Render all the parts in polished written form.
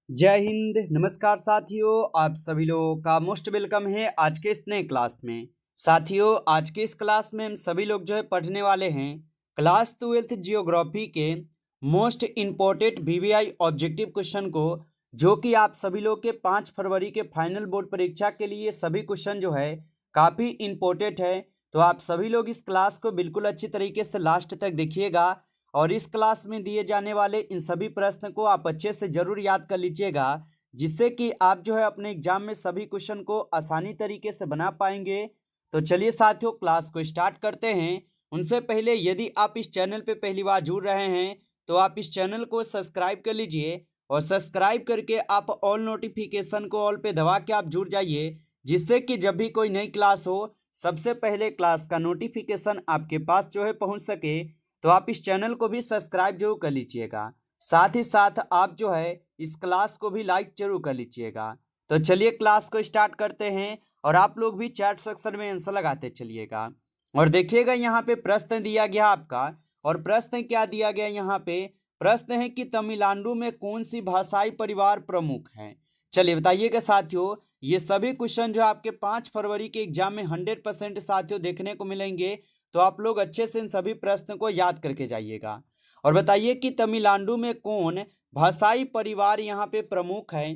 जय हिंद। नमस्कार साथियों, आप सभी लोगों का मोस्ट वेलकम है आज के इस नए क्लास में। साथियों, आज के इस क्लास में हम सभी लोग जो है पढ़ने वाले हैं क्लास 12th जियोग्राफी के most important VVI objective question को, जो कि आप सभी लोग के 5 फरवरी के फाइनल बोर्ड परीक्षा के लिए सभी क्वेश्चन जो है काफ़ी इम्पोर्टेंट है। तो आप सभी लोग इस क्लास को बिल्कुल अच्छी तरीके से लास्ट तक देखिएगा और इस क्लास में दिए जाने वाले इन सभी प्रश्न को आप अच्छे से जरूर याद कर लीजिएगा, जिससे कि आप जो है अपने एग्जाम में सभी क्वेश्चन को आसानी तरीके से बना पाएंगे। तो चलिए साथियों, क्लास को स्टार्ट करते हैं। उनसे पहले यदि आप इस चैनल पे पहली बार जुड़ रहे हैं तो आप इस चैनल को सब्सक्राइब कर लीजिए और सब्सक्राइब करके आप ऑल नोटिफिकेशन को ऑल पे दबा के आप जुड़ जाइए, जिससे कि जब भी कोई नई क्लास हो सबसे पहले क्लास का नोटिफिकेशन आपके पास जो है पहुंच सके। तो आप इस चैनल को भी सब्सक्राइब जरूर कर लीजिएगा, साथ ही साथ आप जो है इस क्लास को भी लाइक जरूर कर लीजिएगा। तो चलिए क्लास को स्टार्ट करते हैं और आप लोग भी चैट सेक्शन में आंसर लगाते चलिएगा। और देखिएगा यहाँ पे प्रश्न दिया गया आपका, और प्रश्न क्या दिया गया यहाँ पे, प्रश्न है कि तमिलनाडु में कौन सी भाषाई परिवार प्रमुख है। चलिए बताइएगा साथियों, ये सभी क्वेश्चन जो आपके 5 फरवरी के एग्जाम में 100% साथियों देखने को मिलेंगे। तो आप लोग अच्छे से इन सभी प्रश्न को याद करके जाइएगा और बताइए कि तमिलनाडु में कौन भाषाई परिवार यहाँ पे प्रमुख है।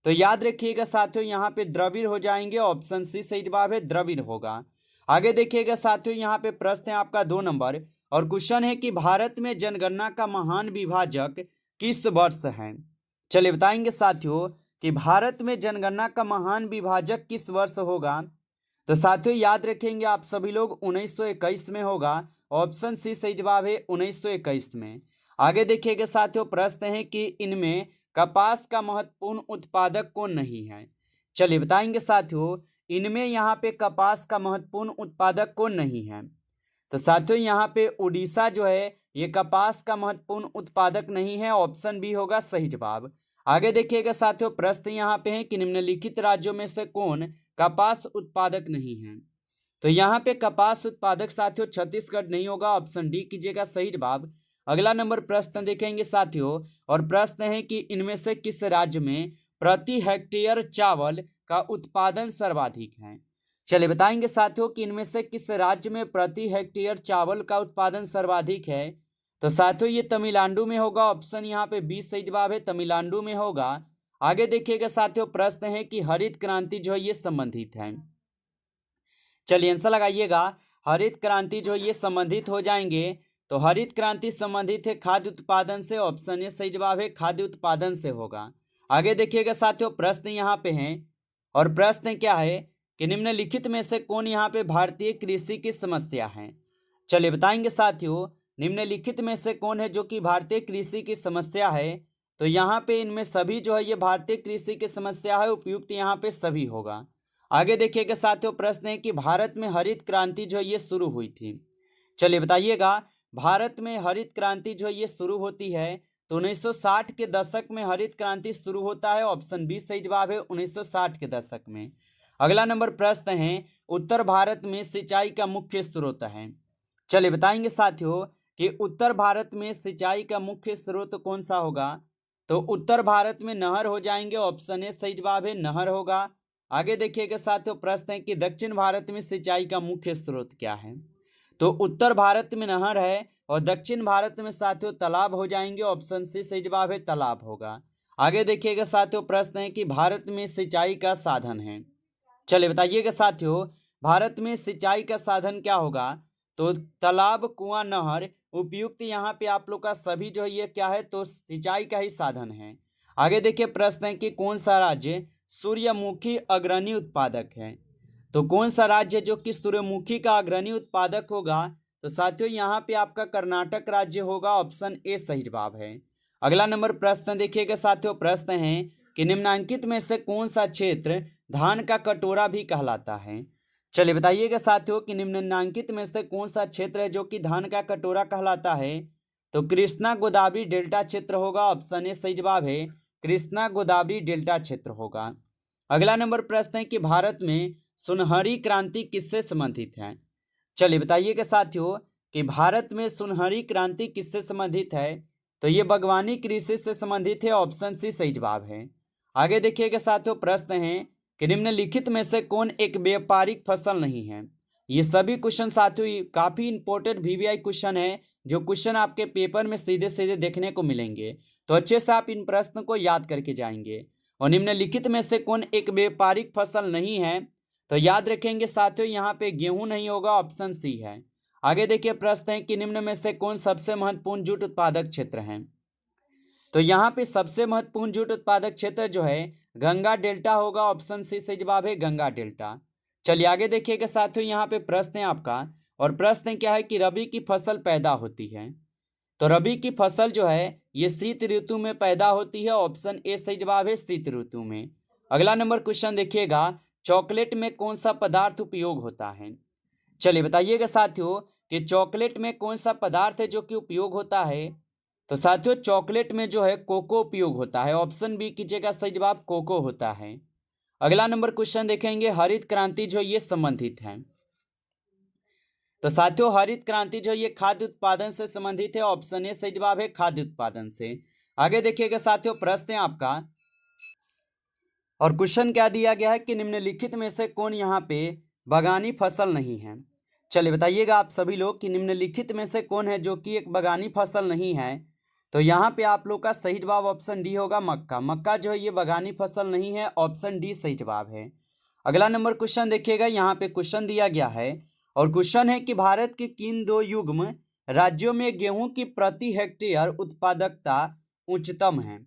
तो याद रखिएगा साथियों, यहाँ पे द्रविड़ हो जाएंगे, ऑप्शन सी सही जवाब है, द्रविड़ होगा। आगे देखिएगा साथियों, यहाँ पे प्रश्न है आपका 2 नंबर और क्वेश्चन है कि भारत में जनगणना का महान विभाजक किस वर्ष है। चलिए बताएंगे साथियों कि भारत में जनगणना का महान विभाजक किस वर्ष होगा। तो साथियों याद रखेंगे आप सभी लोग 1921 में होगा, ऑप्शन सी सही जवाब है 1921 में। आगे देखिएगा साथियों, प्रश्न है कि इनमें कपास का महत्वपूर्ण उत्पादक कौन नहीं है। चलिए बताएंगे साथियों, इनमें यहाँ पे कपास का महत्वपूर्ण उत्पादक कौन नहीं है। तो साथियों यहाँ पे उड़ीसा जो है ये कपास का महत्वपूर्ण उत्पादक नहीं है, ऑप्शन बी होगा सही जवाब। आगे देखिएगा साथियों, प्रश्न यहाँ पे है कि निम्नलिखित राज्यों में से कौन कपास उत्पादक नहीं है। तो यहाँ पे कपास उत्पादक साथियों छत्तीसगढ़ नहीं होगा, ऑप्शन डी कीजिएगा सही जवाब। अगला नंबर प्रश्न देखेंगे साथियों, और प्रश्न है कि इनमें से किस राज्य में प्रति हेक्टेयर चावल का उत्पादन सर्वाधिक है। चलिए बताएंगे साथियों कि इनमें से किस राज्य में प्रति हेक्टेयर चावल का उत्पादन सर्वाधिक है। तो साथियों ये तमिलनाडु में होगा, ऑप्शन यहाँ पे 20 सही जवाब है, तमिलनाडु में होगा। आगे देखिएगा साथियों, प्रश्न है कि हरित क्रांति जो है ये संबंधित है। चलिए आंसर लगाइएगा, हरित क्रांति जो ये संबंधित हो जाएंगे। तो हरित क्रांति संबंधित है खाद्य उत्पादन से, ऑप्शन ए सही जवाब है, खाद्य उत्पादन से होगा। आगे देखिएगा साथियों, प्रश्न यहाँ पे हैं और प्रश्न क्या है कि निम्नलिखित में से कौन यहाँ पे भारतीय कृषि की समस्या है। चलिए बताएंगे साथियों, निम्नलिखित में से कौन है जो कि भारतीय कृषि की समस्या है। तो यहाँ पे इनमें सभी जो है ये भारतीय कृषि की समस्या है, उपयुक्त यहाँ पे सभी होगा। आगे देखिएगा साथियों, प्रश्न है कि भारत में हरित क्रांति जो ये शुरू हुई थी। चलिए बताइएगा, भारत में हरित क्रांति जो ये शुरू होती है तो 1960 के दशक में हरित क्रांति शुरू होता है, ऑप्शन बी सही जवाब है, 1960 के दशक में। अगला नंबर प्रश्न है, उत्तर भारत में सिंचाई का मुख्य स्रोत है। चलिए बताएंगे साथियों कि उत्तर भारत में सिंचाई का मुख्य स्रोत कौन सा होगा। तो उत्तर भारत में नहर हो जाएंगे, ऑप्शन ए सही जवाब है, नहर होगा। आगे देखिएगा साथियों, प्रश्न है कि दक्षिण भारत में सिंचाई का मुख्य स्रोत क्या है। तो उत्तर भारत में नहर है और दक्षिण भारत में साथियों तालाब हो जाएंगे, ऑप्शन सी सही जवाब है, तालाब होगा। आगे देखिएगा साथियों, प्रश्न है कि भारत में सिंचाई का साधन है। चलिए बताइएगा साथियों, भारत में सिंचाई का साधन क्या होगा। तो तालाब, कुआं, नहर उपयुक्त यहाँ पे आप लोग का सभी जो है ये क्या है, तो सिंचाई का ही साधन है। आगे देखिए, प्रश्न है कि कौन सा राज्य सूर्यमुखी अग्रणी उत्पादक है। तो कौन सा राज्य जो कि सूर्यमुखी का अग्रणी उत्पादक होगा। तो साथियों यहाँ पे आपका कर्नाटक राज्य होगा, ऑप्शन ए सही जवाब है। अगला नंबर प्रश्न देखिएगा साथियों, प्रश्न है कि निम्नांकित में से कौन सा क्षेत्र धान का कटोरा भी कहलाता है। चलिए बताइएगा साथियों कि निम्नांकित में से कौन सा क्षेत्र है जो कि धान का कटोरा कहलाता है। तो कृष्णा गोदावरी डेल्टा क्षेत्र होगा, ऑप्शन ए सही जवाब है, कृष्णा गोदावरी डेल्टा क्षेत्र होगा। अगला नंबर प्रश्न है कि भारत में सुनहरी क्रांति किससे संबंधित है। चलिए बताइएगा साथियों कि भारत में सुनहरी क्रांति किससे संबंधित है। तो ये बागवानी कृषि से संबंधित है, ऑप्शन सी सही जवाब है। आगे देखिएगा साथियों, प्रश्न है कि निम्नलिखित में से कौन एक व्यापारिक फसल नहीं है। ये सभी क्वेश्चन साथियों काफी इंपॉर्टेंट वीवीआई क्वेश्चन है, जो क्वेश्चन आपके पेपर में सीधे सीधे देखने को मिलेंगे। तो अच्छे से आप इन प्रश्न को याद करके जाएंगे। और निम्नलिखित में से कौन एक व्यापारिक फसल नहीं है, तो याद रखेंगे साथियों, यहाँ पे गेहूं नहीं होगा, ऑप्शन सी है। आगे देखिए, प्रश्न है कि निम्न में से कौन सबसे महत्वपूर्ण जूट उत्पादक क्षेत्र है। तो यहाँ पे सबसे महत्वपूर्ण जूट उत्पादक क्षेत्र जो है गंगा डेल्टा होगा, ऑप्शन सी सही जवाब है, गंगा डेल्टा। चलिए आगे देखिएगा साथियों, यहाँ पे प्रश्न है आपका, और प्रश्न क्या है कि रबी की फसल पैदा होती है। तो रबी की फसल जो है ये शीत ऋतु में पैदा होती है, ऑप्शन ए सही जवाब है, शीत ऋतु में। अगला नंबर क्वेश्चन देखिएगा, चॉकलेट में कौन सा पदार्थ उपयोग होता है। चलिए बताइएगा साथियों कि चॉकलेट में कौन सा पदार्थ है जो कि उपयोग होता है। तो साथियों चॉकलेट में जो है कोको उपयोग होता है, ऑप्शन बी कीजिएगा, सही जवाब कोको होता है। अगला नंबर क्वेश्चन देखेंगे, हरित क्रांति जो ये संबंधित है। तो साथियों हरित क्रांति जो ये खाद्य उत्पादन से संबंधित है, ऑप्शन ए सही जवाब है, खाद्य उत्पादन से। आगे देखिएगा साथियों, प्रश्न है आपका, और क्वेश्चन क्या दिया गया है कि निम्नलिखित में से कौन यहाँ पे बागानी फसल नहीं है। चलिए बताइएगा आप सभी लोग कि निम्नलिखित में से कौन है जो कि एक बागानी फसल नहीं है। तो यहाँ पे आप लोग का सही जवाब ऑप्शन डी होगा, मक्का। मक्का जो है ये बागानी फसल नहीं है, ऑप्शन डी सही जवाब है। अगला नंबर क्वेश्चन देखिएगा, यहाँ पे क्वेश्चन दिया गया है, और क्वेश्चन है कि भारत के किन दो युग्म राज्यों में गेहूं की प्रति हेक्टेयर उत्पादकता उच्चतम है।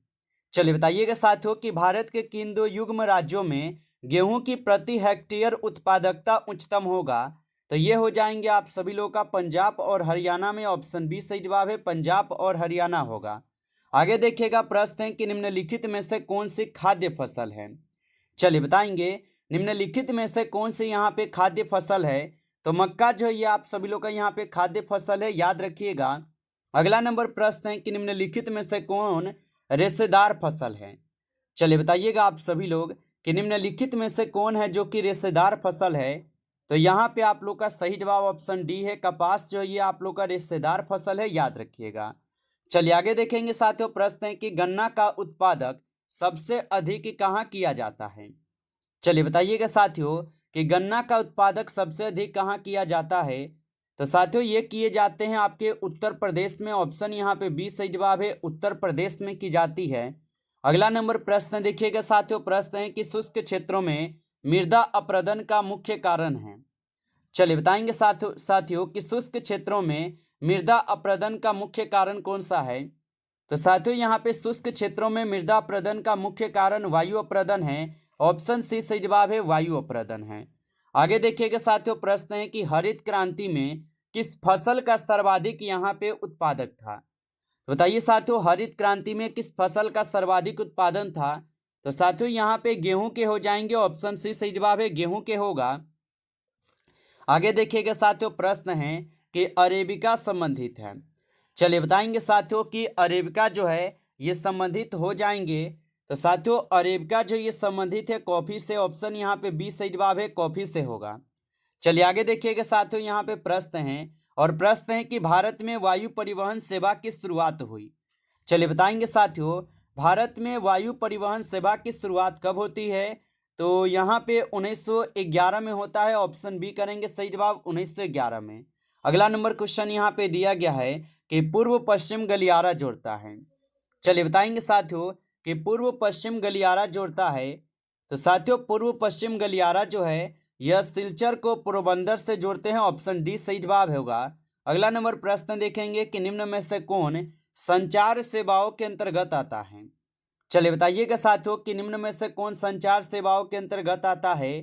चलिए बताइएगा साथियों कि भारत के किन दो युग्म राज्यों में गेहूं की प्रति हेक्टेयर उत्पादकता उच्चतम होगा। तो ये हो जाएंगे आप सभी लोग का पंजाब और हरियाणा में, ऑप्शन बी सही जवाब है, पंजाब और हरियाणा होगा। आगे देखिएगा, प्रश्न है कि निम्नलिखित में से कौन सी खाद्य फसल है। चलिए बताएंगे निम्नलिखित में से कौन सी यहाँ पे खाद्य फसल है। तो मक्का जो ये आप सभी लोग का यहाँ पे खाद्य फसल है, याद रखिएगा। अगला नंबर प्रश्न है कि निम्नलिखित में से कौन रेशेदार फसल है। चलिए बताइएगा आप सभी लोग कि निम्नलिखित में से कौन है जो कि रेशेदार फसल है। तो यहाँ पे आप लोग का सही जवाब ऑप्शन डी है, कपास जो ये आप लोग का रेशेदार फसल है, याद रखिएगा। चलिए आगे देखेंगे साथियों, प्रश्न है कि गन्ना का उत्पादक सबसे अधिक कहाँ किया जाता है। चलिए बताइएगा साथियों कि गन्ना का उत्पादक सबसे अधिक कहाँ किया जाता है। तो साथियों ये किए जाते हैं आपके उत्तर प्रदेश में, ऑप्शन यहाँ पे बी सही जवाब है, उत्तर प्रदेश में की जाती है। अगला नंबर प्रश्न देखिएगा साथियों, प्रश्न है कि शुष्क क्षेत्रों में मृदा अपरदन का मुख्य कारण है। चलिए बताएंगे साथियों कि शुष्क क्षेत्रों में मृदा अपरदन का मुख्य कारण कौन सा है। तो साथियों यहाँ पे शुष्क क्षेत्रों में मृदा अपरदन का मुख्य कारण वायु अपरदन है, ऑप्शन सी सही जवाब है, वायु अपरदन है। आगे देखिएगा साथियों, प्रश्न है कि हरित क्रांति में किस फसल का सर्वाधिक यहाँ पे उत्पादक था। तो बताइए साथियों हरित क्रांति में किस फसल का सर्वाधिक उत्पादन था। तो साथियों यहाँ पे गेहूं के हो जाएंगे, ऑप्शन सी सही जवाब है, गेहूं के होगा। आगे देखिएगा साथियों, प्रश्न है कि अरेबिका संबंधित है। चलिए बताएंगे साथियों कि अरेबिका जो है ये संबंधित हो जाएंगे। तो साथियों अरेबिका जो ये संबंधित है कॉफी से, ऑप्शन यहाँ पे बी सही जवाब है, कॉफी से होगा। चलिए आगे देखिएगा साथियों, यहाँ पे प्रश्न है, और प्रश्न है कि भारत में वायु परिवहन सेवा की शुरुआत हुई। चलिए बताएंगे साथियों भारत में वायु परिवहन सेवा की शुरुआत कब होती है। तो यहाँ पे 1911 में होता है, ऑप्शन बी करेंगे सही जवाब, 1911 में। अगला नंबर क्वेश्चन यहाँ पे दिया गया है कि पूर्व पश्चिम गलियारा जोड़ता है। चलिए बताएंगे साथियों कि पूर्व पश्चिम गलियारा जोड़ता है। तो साथियों पूर्व पश्चिम गलियारा जो है यह सिलचर को पोरबंदर से जोड़ते हैं, ऑप्शन डी सही जवाब होगा। अगला नंबर प्रश्न देखेंगे कि निम्न में से कौन संचार सेवाओं के अंतर्गत आता है। चलिए बताइएगा साथियों कि निम्न में से कौन संचार सेवाओं के अंतर्गत आता है।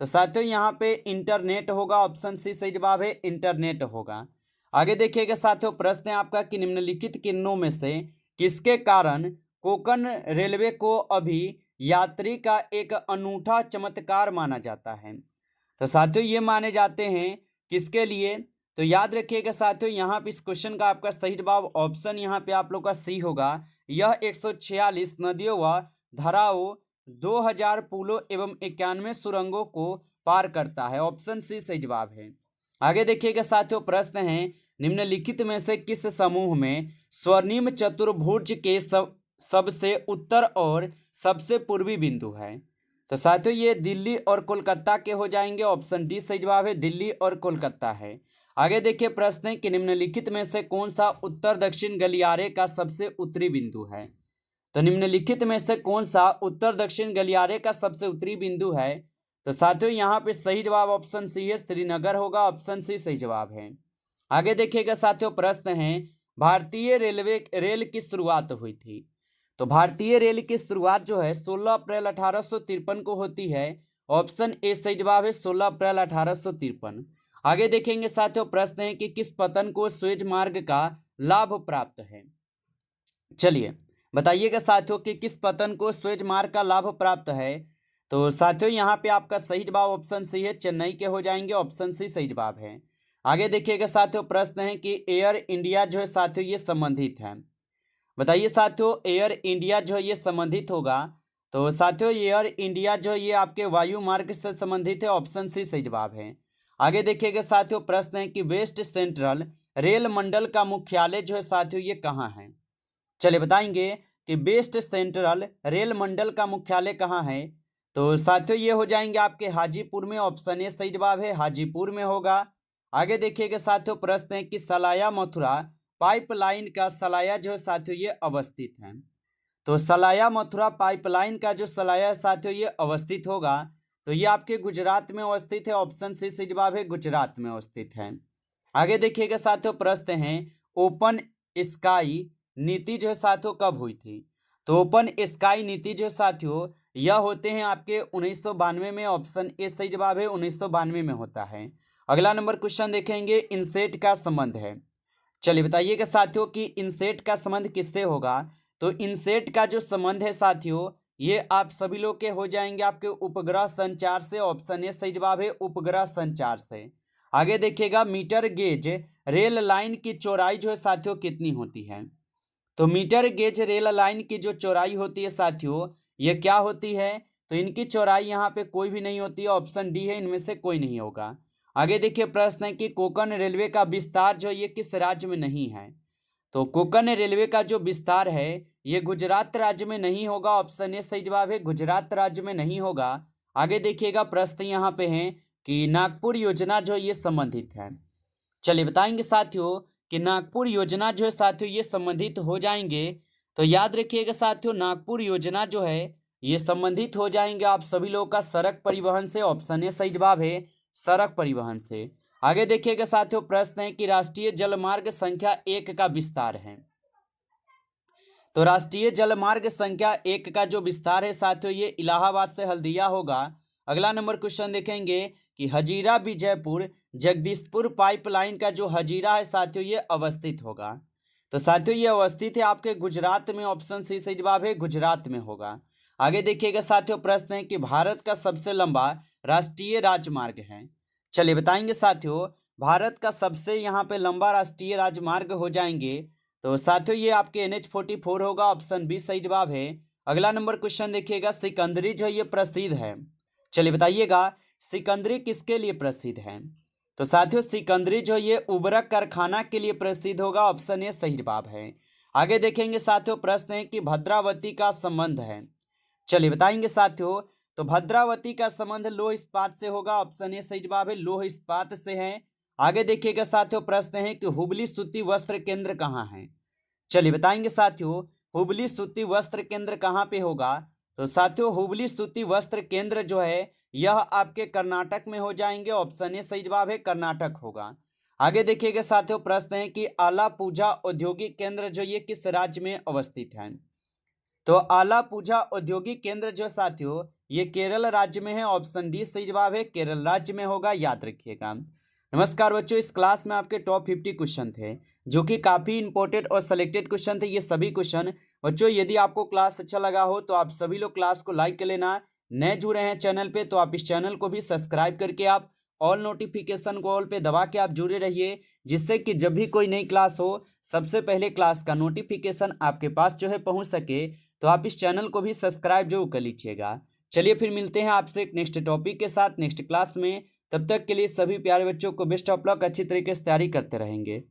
तो साथियों यहाँ पे इंटरनेट होगा, ऑप्शन सी सही जवाब है, इंटरनेट होगा। आगे देखिएगा साथियों, प्रश्न है आपका कि निम्नलिखित किन्नों में से किसके कारण कोंकण रेलवे को अभी यात्री का एक अनूठा चमत्कार माना जाता है। तो साथियों ये माने जाते हैं किसके लिए। तो याद रखिएगा साथियों यहाँ पे इस क्वेश्चन का आपका सही जवाब ऑप्शन यहाँ पे आप लोग का सी होगा। यह 146 नदियों व धाराओं, 2000 पुलों एवं 91 सुरंगों को पार करता है, ऑप्शन सी सही जवाब है। आगे देखिएगा साथियों, प्रश्न है निम्नलिखित में से किस समूह में स्वर्णिम चतुर्भुज के सबसे उत्तर और सबसे पूर्वी बिंदु है। तो साथियों ये दिल्ली और कोलकाता के हो जाएंगे। ऑप्शन डी सही जवाब है, दिल्ली और कोलकाता है। आगे देखिए प्रश्न है कि निम्नलिखित में से कौन सा उत्तर दक्षिण गलियारे का सबसे उत्तरी बिंदु है। तो निम्नलिखित में से कौन सा उत्तर दक्षिण गलियारे का सबसे उत्तरी बिंदु है। तो साथियों यहाँ पे सही जवाब ऑप्शन सी है, श्रीनगर होगा। ऑप्शन सी सही जवाब है। आगे देखिएगा साथियों प्रश्न है भारतीय रेल की शुरुआत हुई थी। तो भारतीय रेल की शुरुआत जो है 16 अप्रैल 1853 को होती है। ऑप्शन ए सही जवाब है, 16 अप्रैल 1853। आगे देखेंगे साथियों प्रश्न है कि किस पतन को स्वेज मार्ग का लाभ प्राप्त है। चलिए बताइएगा साथियों कि किस पतन को स्वेज मार्ग का लाभ प्राप्त है। तो साथियों यहाँ पे आपका सही जवाब ऑप्शन सी है, चेन्नई के हो जाएंगे। ऑप्शन सी सही जवाब है। आगे देखिएगा साथियों प्रश्न है कि एयर इंडिया जो है साथियों ये संबंधित है। बताइए साथियों एयर इंडिया जो है ये संबंधित होगा। तो साथियों एयर इंडिया जो है ये आपके वायु मार्ग से संबंधित है। ऑप्शन सी सही जवाब है। आगे देखिएगा साथियों प्रश्न है कि वेस्ट सेंट्रल रेल मंडल का मुख्यालय जो है साथियों ये कहाँ है। चलिए बताएंगे कि वेस्ट सेंट्रल रेल मंडल का मुख्यालय कहाँ है। तो साथियों ये हो जाएंगे आपके हाजीपुर में। ऑप्शन ए सही जवाब है, हाजीपुर में होगा। आगे देखिएगा साथियों प्रश्न है कि सलाया मथुरा पाइपलाइन का सलाया जो है साथियों ये अवस्थित है। तो सलाया मथुरा पाइपलाइन का जो सलाया साथियों ये अवस्थित होगा। तो ये आपके गुजरात में अवस्थित है। ऑप्शन सी सही जवाब है, गुजरात में अवस्थित है। आगे देखिएगा साथियों प्रश्न है ओपन स्काई नीति जो है साथियों कब हुई थी। तो ओपन स्काई नीति जो साथियों यह होते हैं आपके 1992 में। ऑप्शन ए सही जवाब है, 1992 में होता है। अगला नंबर क्वेश्चन देखेंगे इनसेट का संबंध है। चलिए बताइएगा साथियों कि इनसेट का संबंध किससे होगा। तो इनसेट का जो संबंध है साथियों ये आप सभी लोग के हो जाएंगे आपके उपग्रह संचार से। ऑप्शन ए सही जवाब है, उपग्रह संचार से। आगे देखिएगा मीटर गेज रेल लाइन की चौड़ाई जो है साथियों कितनी होती है। तो मीटर गेज रेल लाइन की जो चौड़ाई होती है साथियों ये क्या होती है। तो इनकी चौड़ाई यहाँ पे कोई भी नहीं होती है। ऑप्शन डी है, इनमें से कोई नहीं होगा। आगे देखिए प्रश्न है कि कोंकण रेलवे का विस्तार जो ये किस राज्य में नहीं है। तो कोंकण रेलवे का जो विस्तार है ये गुजरात राज्य में नहीं होगा। ऑप्शन ए सही जवाब है, गुजरात राज्य में नहीं होगा। आगे देखिएगा प्रश्न यहाँ पे है कि नागपुर योजना जो ये संबंधित है। चलिए बताएंगे साथियों कि नागपुर योजना जो है साथियों ये संबंधित हो जाएंगे। तो याद रखिएगा साथियों नागपुर योजना जो है ये संबंधित हो जाएंगे आप सभी लोगों का सड़क परिवहन से। ऑप्शन ए सही जवाब है, सड़क परिवहन से। आगे देखिएगा साथियों प्रश्न है कि राष्ट्रीय जलमार्ग संख्या 1 का विस्तार है। तो राष्ट्रीय जलमार्ग संख्या 1 का जो विस्तार है साथियों ये इलाहाबाद से हल्दिया होगा। अगला नंबर क्वेश्चन देखेंगे कि हजीरा विजयपुर जगदीशपुर पाइपलाइन का जो हजीरा है साथियों ये अवस्थित होगा। तो साथियों ये अवस्थित है आपके गुजरात में। ऑप्शन सी सही जवाब है, गुजरात में होगा। आगे देखिएगा साथियों प्रश्न है कि भारत का सबसे लंबा राष्ट्रीय राजमार्ग है। चलिए बताएंगे साथियों भारत का सबसे यहाँ पे लंबा राष्ट्रीय राजमार्ग हो जाएंगे। तो साथियों ये आपके NH-44 होगा। ऑप्शन बी सही जवाब है। अगला नंबर क्वेश्चन देखिएगा सिकंदरी जो ये प्रसिद्ध है। चलिए बताइएगा सिकंदरी किसके लिए प्रसिद्ध है। तो साथियों सिकंदरी जो ये उर्वरक कारखाना के लिए प्रसिद्ध होगा। ऑप्शन ए सही जवाब है। आगे देखेंगे साथियों प्रश्न है कि भद्रावती का संबंध है। चलिए बताएंगे साथियों तो भद्रावती का संबंध लौह इस्पात से होगा। ऑप्शन ए सही जवाब है, लौह इस्पात से है। आगे देखिएगा साथियों प्रश्न है कि हुबली सूती वस्त्र केंद्र कहाँ है। चलिए बताएंगे साथियों हुबली सूती वस्त्र केंद्र कहाँ पे होगा। तो साथियों हुबली सूती वस्त्र केंद्र जो है यह आपके कर्नाटक में हो जाएंगे। ऑप्शन ए सही जवाब है, कर्नाटक होगा। आगे देखिएगा साथियों प्रश्न है कि आलापूझा औद्योगिक केंद्र जो ये किस राज्य में अवस्थित है। तो आलापूझा औद्योगिक केंद्र जो साथियों ये केरल राज्य में है। ऑप्शन डी सही जवाब है, केरल राज्य में होगा, याद रखिएगा। नमस्कार बच्चों, इस क्लास में आपके टॉप 50 क्वेश्चन थे जो कि काफ़ी इंपॉर्टेंट और सिलेक्टेड क्वेश्चन थे। ये सभी क्वेश्चन बच्चों यदि आपको क्लास अच्छा लगा हो तो आप सभी लोग क्लास को लाइक कर लेना। नए जुड़े हैं चैनल पे तो आप इस चैनल को भी सब्सक्राइब करके आप ऑल नोटिफिकेशन को ऑल पे दबा के आप जुड़े रहिए, जिससे कि जब भी कोई नई क्लास हो सबसे पहले क्लास का नोटिफिकेशन आपके पास जो है पहुँच सके। तो आप इस चैनल को भी सब्सक्राइब जरूर कर लीजिएगा। चलिए फिर मिलते हैं आपसे एक नेक्स्ट टॉपिक के साथ नेक्स्ट क्लास में। तब तक के लिए सभी प्यारे बच्चों को बेस्ट ऑफ लक, अच्छी तरीके से तैयारी करते रहेंगे।